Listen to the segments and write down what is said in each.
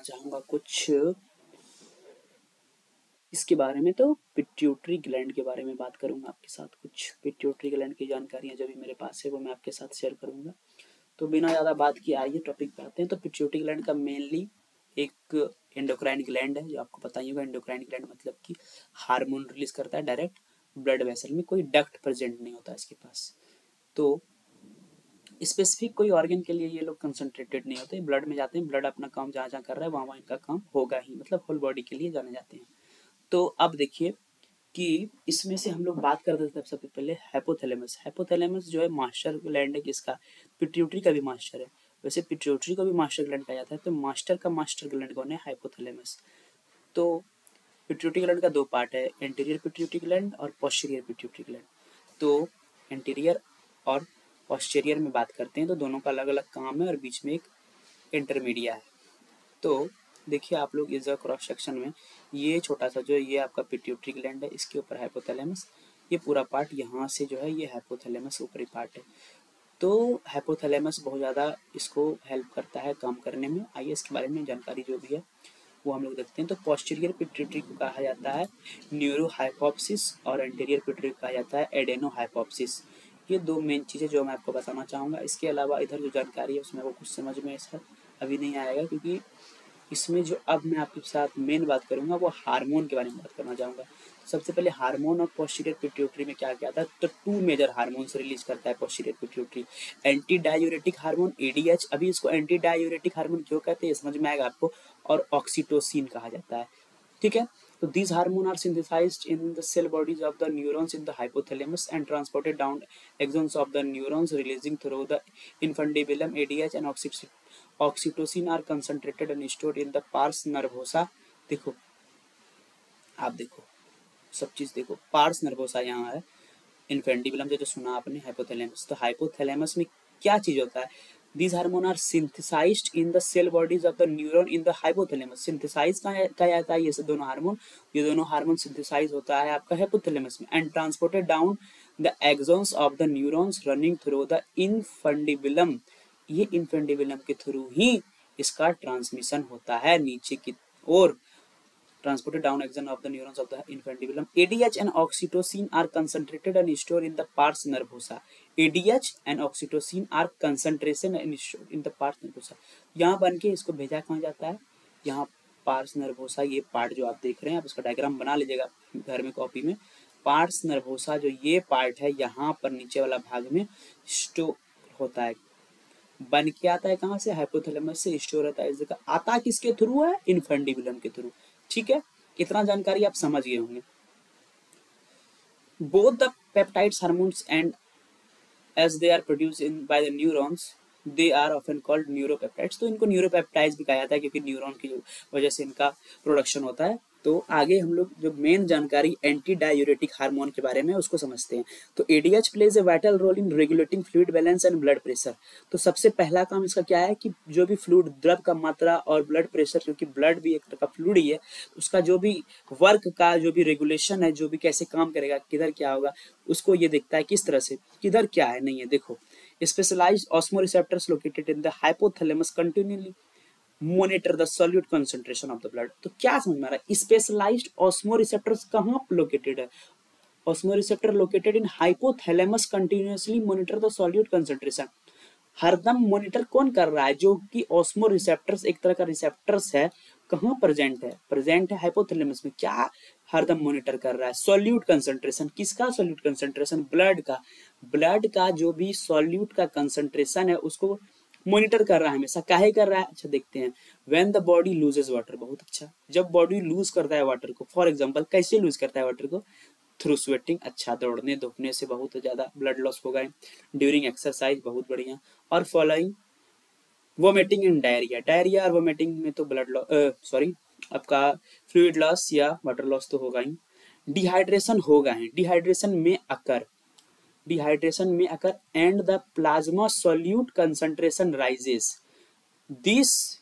चाहूँगा कुछ इसके बारे में। तो पिट्यूटरी ग्लैंड के बारे में बात करूँगा आपके साथ। कुछ पिट्यूटरी ग्लैंड की जानकारियाँ जो भी मेरे पास है वो मैं आपके साथ शेयर करूँगा। तो बिना ज़्यादा बात किए आइए टॉपिक पे आते हैं। तो पिट्यूटरी ग्लैंड का मेनली एक एंडोक्राइन ग्लैंड है, जो आपको पता ही होगा। एंडोक्राइन ग्लैंड मतलब कि हार्मोन रिलीज करता है डायरेक्ट ब्लड वेसल में, कोई डक्ट प्रेजेंट नहीं होता इसके पास। तो स्पेसिफिक कोई ऑर्गन के लिए ये लोग कंसंट्रेटेड नहीं होते, ब्लड में जाते हैं, ब्लड अपना काम जहाँ जहाँ कर रहा है वहाँ वहाँ इनका काम होगा ही, मतलब होल बॉडी के लिए जाने जाते हैं। तो अब देखिए कि इसमें से हम लोग बात करते थे सबसे पहले हाइपोथैलेमस। हाइपोथैलेमस जो है मास्टर ग्लैंड है किसका, पिट्यूटरी का भी मास्टर है। वैसे पिट्यूटरी को भी मास्टर ग्लैंड कहा जाता है, तो मास्टर का मास्टर ग्लैंड कौन है, हाइपोथैलेमस। तो पिट्यूटरी ग्लैंड का दो पार्ट है, एंटीरियर पिट्यूटरी ग्लैंड और पोस्टीरियर पिट्यूटरी ग्लैंड। तो एंटीरियर और पोस्टीरियर में बात करते हैं तो दोनों का अलग अलग काम है और बीच में एक इंटरमीडिया है। तो देखिए आप लोग इस क्रॉस सेक्शन में ये छोटा सा जो ये आपका पिट्यूटरी ग्लैंड है, इसके ऊपर हाइपोथैलेमस, ये पूरा पार्ट यहाँ से जो है ये हाइपोथैलेमस ऊपरी पार्ट है। तो हाइपोथैलेमस बहुत ज़्यादा इसको हेल्प करता है काम करने में। आइए इसके बारे में जानकारी जो भी है वो हम लोग देखते हैं। तो पोस्टीरियर पिट्यूटरी को कहा जाता है न्यूरो हाइपोप्सिस और एंटीरियर पिट्यूटरी को कहा जाता है एडेनो हाइपोप्सिस। ये दो मेन चीज़ें जो मैं आपको बताना चाहूँगा। इसके अलावा इधर जो जानकारी है उसमें वो कुछ समझ में ऐसा अभी नहीं आएगा, क्योंकि इसमें जो अब मैं आपके साथ मेन बात करूंगा वो हार्मोन के बारे में बात करना चाहूँगा। सबसे पहले हार्मोन और पोस्टीरियर पिट्यूटरी में क्या क्या आता है, तो टू मेजर हार्मोन्स रिलीज करता है posterior pituitary. Anti diuretic hormone ADH, अभी इसको एंटी डायूरेटिक हार्मोन क्यों कहते हैं ये समझ में आएगा आपको, और ऑक्सीटोसिन कहा जाता है। ठीक है, तो these hormones are synthesized in the cell bodies of the neurons in the hypothalamus and transported down axons of the neurons, releasing through the infundibulum. ADH and oxytocin are concentrated and stored in the pars nervosa। देखो आप देखो सब चीज देखो, parse nervosa यहाँ है, infundibulum जो सुना आपने, हाइपोथैलेमस। तो हाइपोथैलेमस में क्या चीज होता है, these hormones are synthesized in the cell bodies of the neuron in the hypothalamus। synthesize कहा जाता है ये दोनों हार्मोन, ये दोनों हार्मोन सिंथेसाइज होता है आपका हाइपोथैलेमस में, and transported down the axons of the neurons running through the infundibulum. ये इनफंडिबुलम के थ्रू ही इसका ट्रांसमिशन होता है नीचे की ओर, transported down axon of the neurons of the infundibulum. ADH and oxytocin are concentrated and stored in the pars nervosa। ADH and oxytocin are concentration and stored in the pars nervosa। यहाँ बन के इसको भेजा कहाँ जाता है, यहाँ parse nervosa, ये पार्ट जो आप देख रहे हैं आप इसका डायग्राम बना लीजिएगा घर में कॉपी में। पार्स नर्वोसा जो ये पार्ट है यहाँ पर नीचे वाला भाग में स्टोर होता है, बन के आता है कहाँ से, हाइपोथैलेमस से स्टोर होता है इस जगह, आता किसके थ्रू है, इनफंडिबुलम के थ्रू। ठीक है, इतना जानकारी आप समझ गए होंगे। Both the peptides hormones and as they are produced in by the neurons they are often called न्यूरोपेप्टाइड्स। तो इनको न्यूरोपेप्टाइड्स भी कहा जाता है क्योंकि न्यूरॉन की वजह से इनका प्रोडक्शन होता है। तो आगे हम लोग जो मेन जानकारी एंटी डायूरेटिक हार्मोन के बारे में उसको समझते हैं। तो ADH plays a vital role in regulating fluid balance and blood pressure. तो सबसे पहला काम इसका क्या है कि जो भी फ्लूइड द्रव का मात्रा और ब्लड प्रेशर, क्योंकि ब्लड भी एक तरह का फ्लूइड ही है, उसका जो भी वर्क का जो भी रेगुलेशन है, जो भी कैसे काम करेगा, किधर क्या होगा, उसको ये देखता है किस तरह से, किधर क्या है नहीं है। देखो specialized osmoreceptors located in the hypothalamus continually monitor the solute concentration of the blood। तो क्या समझ में आ रहा है, स्पेशलाइज्ड ऑस्मोरिसेप्टर्स कहाँ लोकेटेड है, osmoreceptor located in hypothalamus continuously monitor the solute concentration. हरदम मॉनिटर कौन कर रहा है, जो कि ऑस्मो रिसेप्टर्स एक तरह का रिसेप्टर्स है, कहाँ प्रेजेंट है हाइपोथैलेमस में, क्या हरदम मॉनिटर कर रहा है, सॉल्यूट कंसंट्रेशन। किसका सॉल्यूट कंसंट्रेशन, ब्लड का। ब्लड का जो भी सॉल्यूट का कंसंट्रेशन है उसको मॉनिटर कर रहा है हमेशा। काहे कर रहा है, अच्छा देखते हैं। When the body loses water, बहुत अच्छा, जब बॉडी लूज करता है वाटर को, फॉर एग्जांपल कैसे लूज करता है वाटर को, थ्रू स्वेटिंग, अच्छा दौड़ने धूपने से बहुत ज्यादा ब्लड लॉस होगा, ड्यूरिंग एक्सरसाइज, बहुत बढ़िया, और following vomiting and diarrhoea. Diarrhoea और वोमिटिंग में तो ब्लड लॉस आपका फ्लूइड लॉस या वाटर लॉस तो होगा ही। डिहाइड्रेशन होगा ही, डिहाइड्रेशन में occur and the plasma solute concentration rises. This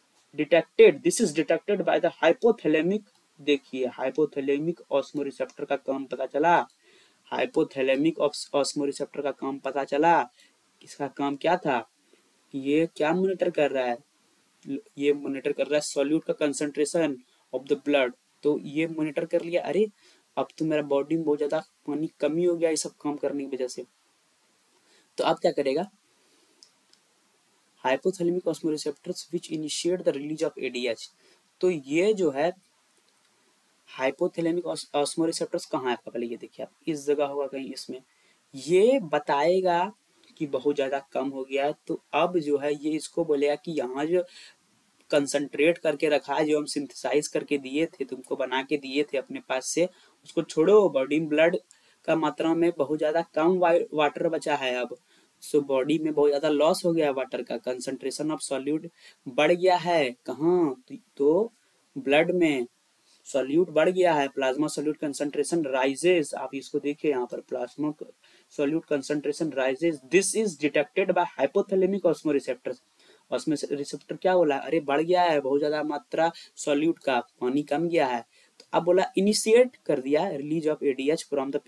is detected by the hypothalamic. देखिए हाइपोथैलेमिक ऑस्मोरिसेप्टर का काम पता चला, हाइपोथैलेमिक ऑस्मोरिसेप्टर का काम पता चला। इसका काम क्या था, ये क्या मॉनिटर कर रहा है, ये मॉनिटर कर रहा है सॉल्यूट का कंसंट्रेशन ऑफ द ब्लड। तो ये मॉनिटर कर लिया, अरे अब तो मेरा बॉडी में बहुत ज्यादा पानी कमी हो गया ये सब काम करने की वजह से। तो अब क्या करेगा, hypothalamic osmoreceptors which initiate the release of ADH. तो ये जो है हाइपोथैलेमिक ऑस्मोरिसेप्टर्स कहाँ है आपका, पहले ये देखिए आप, इस जगह होगा कहीं इसमें, ये बताएगा कि बहुत ज्यादा कम हो गया है। तो अब जो है ये इसको बोलेगा कि यहाँ जो कंसंट्रेट करके रखा है, जो हम सिंथेसाइज करके दिए थे, तुमको बना के दिए थे अपने पास से, उसको छोड़ो, बॉडी में ब्लड का मात्रा में बहुत ज्यादा कम वाटर बचा है अब। सो बॉडी में बहुत ज्यादा लॉस हो गया है वाटर का, कंसंट्रेशन ऑफ सॉल्यूट बढ़ गया है कहाँ, तो ब्लड में सॉल्यूट बढ़ गया है, प्लाज्मा सॉल्यूट कंसंट्रेशन राइजेस। आप इसको देखिए यहाँ पर, plasma solute concentration rises, this is detected by hypothalamic osmoreceptors. उसमें रिसेप्टर क्या बोला, अरे बढ़ गया है बहुत ज्यादा मात्रा सॉल्यूट का, पानी कम गया है। तो अब बोला इनिशिएट कर दिया release of ADH from the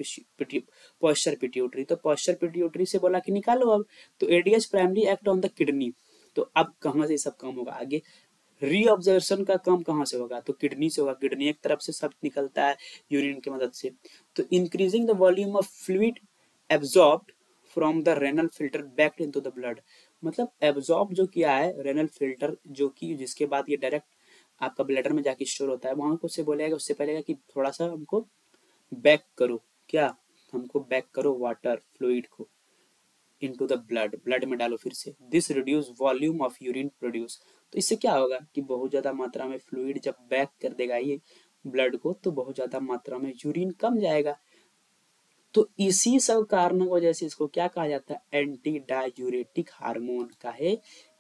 posture pituitary. तो पोस्चर पिट्यूटरी से बोला कि निकालो अब। तो ADH primary act on the kidney. तो अब कहाँ से सब काम होगा आगे, रीऑब्जर्वेशन का काम कहाँ से होगा, तो किडनी से होगा। किडनी एक तरफ से सब निकलता है यूरिन की मदद से। तो increasing the volume of fluid absorbed from the renal filter back into the blood. मतलब एब्जॉर्ब जो किया है रेनल फिल्टर, जो कि जिसके बाद ये डायरेक्ट आपका ब्लडर में जाके स्टोर होता है, वहां को से बोलेगा, उससे पहले कि थोड़ा सा हमको बैक करो, क्या हमको बैक करो वाटर फ्लूइड को इनटू द ब्लड, ब्लड में डालो फिर से। This reduce volume of urine produce. तो इससे क्या होगा कि बहुत ज्यादा मात्रा में फ्लूइड जब बैक कर देगा ये ब्लड को, तो बहुत ज्यादा मात्रा में यूरिन कम जाएगा। तो इसी सब कारणों की वजह से इसको क्या कहा जाता है, एंटी डायूरेटिक हार्मोन। का है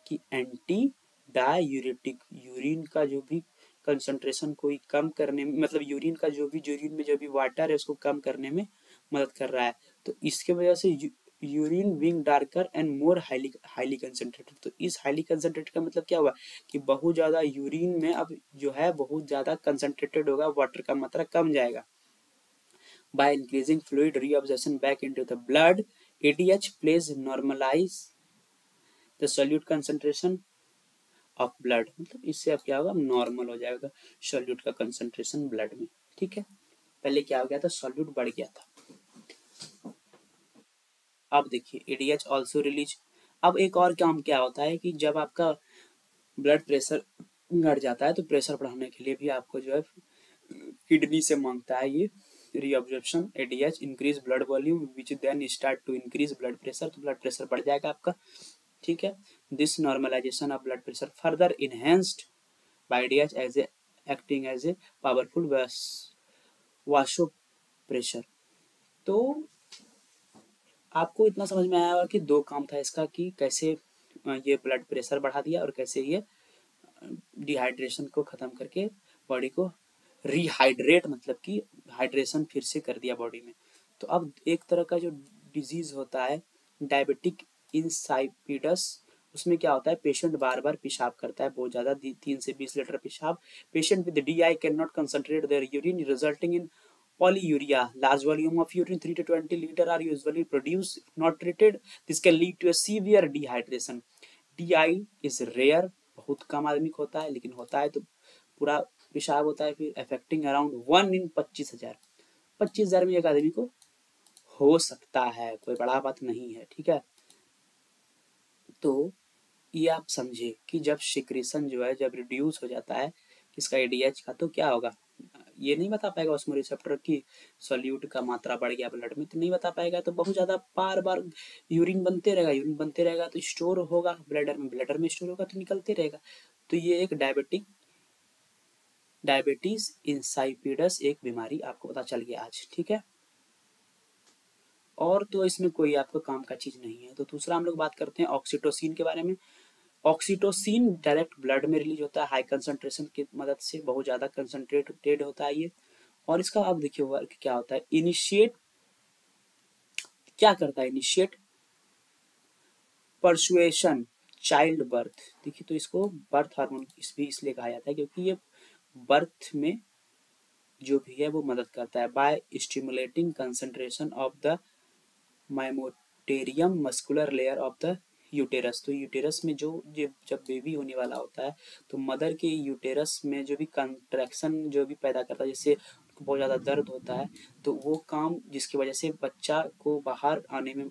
कि एंटी डायूरेटिक, यूरिन का जो भी कंसंट्रेशन कोई कम करने में, मतलब यूरिन का जो भी, यूरिन में जो भी वाटर है उसको कम करने में मदद कर रहा है। तो इसके वजह से urine being darker and more highly concentrated. तो इस हाईली कंसंट्रेटेड का मतलब क्या हुआ कि बहुत ज्यादा यूरिन में अब जो है बहुत ज्यादा कंसंट्रेटेड होगा, वाटर का मात्रा कम जाएगा। By increasing fluid reabsorption back into the blood, ADH plays normalize the solute concentration of blood। मतलब इससे अब क्या होगा, नॉर्मल हो जाएगा सॉल्यूट का कंसंट्रेशन ब्लड में। ठीक है, पहले क्या हो गया था, सॉल्यूट बढ़ गया था। अब देखिए एडीएच ऑल्सो रिलीज। अब एक और काम क्या होता है कि जब आपका ब्लड प्रेशर घट जाता है, तो प्रेशर बढ़ाने के लिए भी आपको जो है किडनी से मांगता है ये reabsorption ADH, increase blood volume which then start to increase blood pressure. तो ब्लड प्रेशर बढ़ जाएगा आपका। ठीक है, this normalisation of blood pressure further enhanced by ADH as a acting as a powerful vasopressor. तो आपको इतना समझ में आया होगा कि दो काम था इसका, कि कैसे ये ब्लड प्रेशर बढ़ा दिया और कैसे ये डिहाइड्रेशन को खत्म करके बॉडी को रिहाइड्रेट, मतलब कि हाइड्रेशन फिर से कर दिया बॉडी में। तो अब एक तरह का जो डिजीज होता है डायबिटिक इंसाइपिडस, उसमें क्या होता है, पेशेंट बार बार पेशाब करता है बहुत ज्यादा, 3 से 20 लीटर पेशाब। Patient with DI can not concentrate their urine resulting in polyuria, large volume of urine 3 to 20 liter are usually produced if not treated. This can lead to a severe dehydration. DI is rare, बहुत कम आदमी को होता है, लेकिन होता है तो पूरा पेशाब होता है। फिर अफेक्टिंग अराउंड 1 in 25,000, 25,000 में एक आदमी को हो सकता है, कोई बड़ा बात नहीं है। ठीक है, तो ये आप समझे कि जब सिक्रेशन जो है जब रिड्यूस हो जाता है इसका एडीएच का, तो क्या होगा, ये नहीं बता पाएगा उसमें रिसेप्टर की सॉल्यूट का मात्रा बढ़ गया ब्लड में, तो नहीं बता पाएगा। तो बहुत ज्यादा बार बार यूरिन बनते रहेगा, यूरिन बनते रहेगा तो स्टोर होगा ब्लडर में, ब्लडर में स्टोर होगा तो निकलते रहेगा। तो ये एक डायबिटीज इंसाइपिडस एक बीमारी आपको पता चल गया आज। ठीक है, और तो इसमें कोई आपको काम का चीज नहीं है। तो दूसरा हम लोग बात करते हैं ऑक्सीटोसिन के बारे में। ऑक्सीटोसिन डायरेक्ट ब्लड में रिलीज होता है हाई कंसंट्रेशन की मदद से, बहुत ज्यादा कंसंट्रेटेड होता है ये। और इसका आप देखिए वर्क क्या होता है, इनिशिएट क्या करता है, इनिशिएट परसुएशन चाइल्ड बर्थ। देखिए तो इसको बर्थ हार्मोन इसलिए कहा जाता है क्योंकि ये बर्थ में जो भी है वो मदद करता है। By stimulating concentration of the myometrium muscular layer of the uterus. तो यूटेरस में जो जब बेबी होने वाला होता है तो मदर के यूटेरस में जो भी कंट्रैक्शन जो भी पैदा करता है, जैसे बहुत ज़्यादा दर्द होता है, तो वो काम जिसकी वजह से बच्चा को बाहर आने में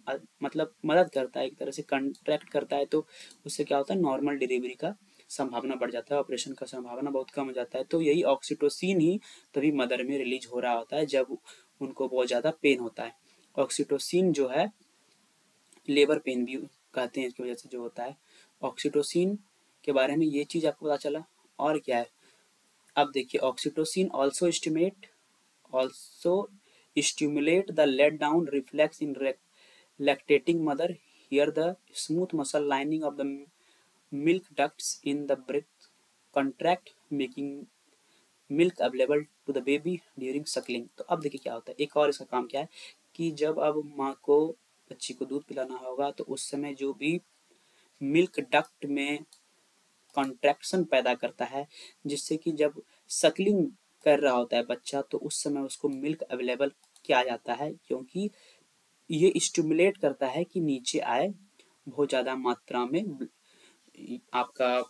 मतलब मदद करता है, एक तरह से कंट्रैक्ट करता है, तो उससे क्या होता है, नॉर्मल डिलीवरी का संभावना बढ़ जाता है, ऑपरेशन का संभावना बहुत कम हो जाता है। तो यही ऑक्सीटोसिन ही तभी मदर में रिलीज हो रहा होता है जब उनको बहुत ज़्यादा पेन होता है। ऑक्सीटोसिन जो है लेबर पेन भी कहते हैं इसकी वजह से जो होता है। ऑक्सीटोसिन के बारे में ये चीज़ आपको पता चला। और क्या है, अब देखिए, oxytocin also stimulate the let down reflex in lactating mother. Here the smooth muscle lining of the milk ducts in the breast contract, making milk available to the baby during suckling. तो अब देखिए क्या होता है, एक और इसका काम क्या है कि जब अब माँ को बच्ची को दूध पिलाना होगा तो उस समय जो भी मिल्क डक्ट में कॉन्ट्रैक्शन पैदा करता है, जिससे कि जब सकलिंग कर रहा होता है बच्चा तो उस समय उसको मिल्क अवेलेबल किया जाता है, क्योंकि ये स्टिमुलेट करता है कि नीचे आए बहुत ज़्यादा मात्रा में आपका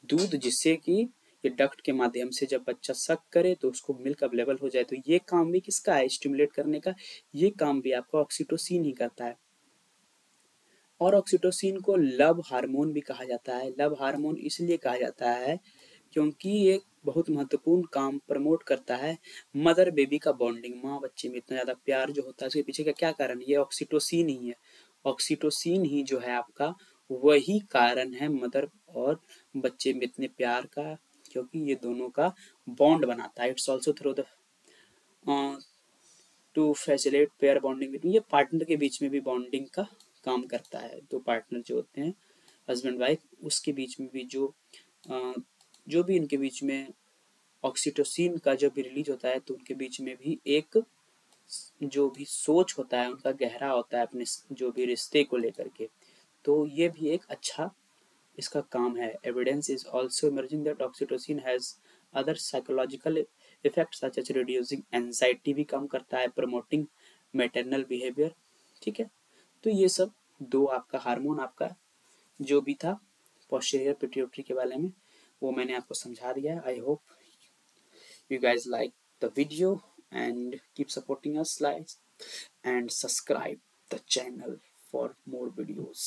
दूध, जिससे कि ये डक्ट के माध्यम से जब बच्चा सक करे तो उसको मिल्क अवेलेबल हो जाए। तो ये काम भी किसका है, स्टिमुलेट करने का। ये काम भी आपका ऑक्सीटोसिन ही करता है। और ऑक्सीटोसिन को लव हार्मोन भी कहा जाता है। लव हार्मोन इसलिए कहा जाता है क्योंकि ये बहुत महत्वपूर्ण काम प्रमोट करता है मदर बेबी का बॉन्डिंग। माँ बच्चे में इतना ज़्यादा प्यार जो होता है उसके पीछे का क्या कारण है, ये ऑक्सीटोसिन ही है। ऑक्सीटोसिन ही जो है आपका वही कारण है मदर और बच्चे में इतने प्यार का, क्योंकि ये दोनों का बॉन्ड बनाता है। It's also through the two facilitate pair bonding between, ये पार्टनर के बीच में भी बॉन्डिंग का काम करता है। दो पार्टनर जो होते हैं हस्बैंड वाइफ, उसके बीच में भी जो भी इनके बीच में ऑक्सीटोसिन का जब भी रिलीज होता है तो उनके बीच में भी एक जो भी सोच होता है उनका गहरा होता है अपने जो भी रिश्ते को लेकर के। तो ये भी एक अच्छा इसका काम है। Evidence is also emerging that oxytocin has other psychological effects such as reducing anxiety भी कम करता है, प्रमोटिंग मैटरनल बिहेवियर। ठीक है, तो ये सब दो आपका हार्मोन आपका जो भी था पोस्टीरियर पिट्यूटरी के बारे में वो मैंने आपको समझा दिया है। I hope you guys like the video and keep supporting us, like and subscribe the channel for more videos.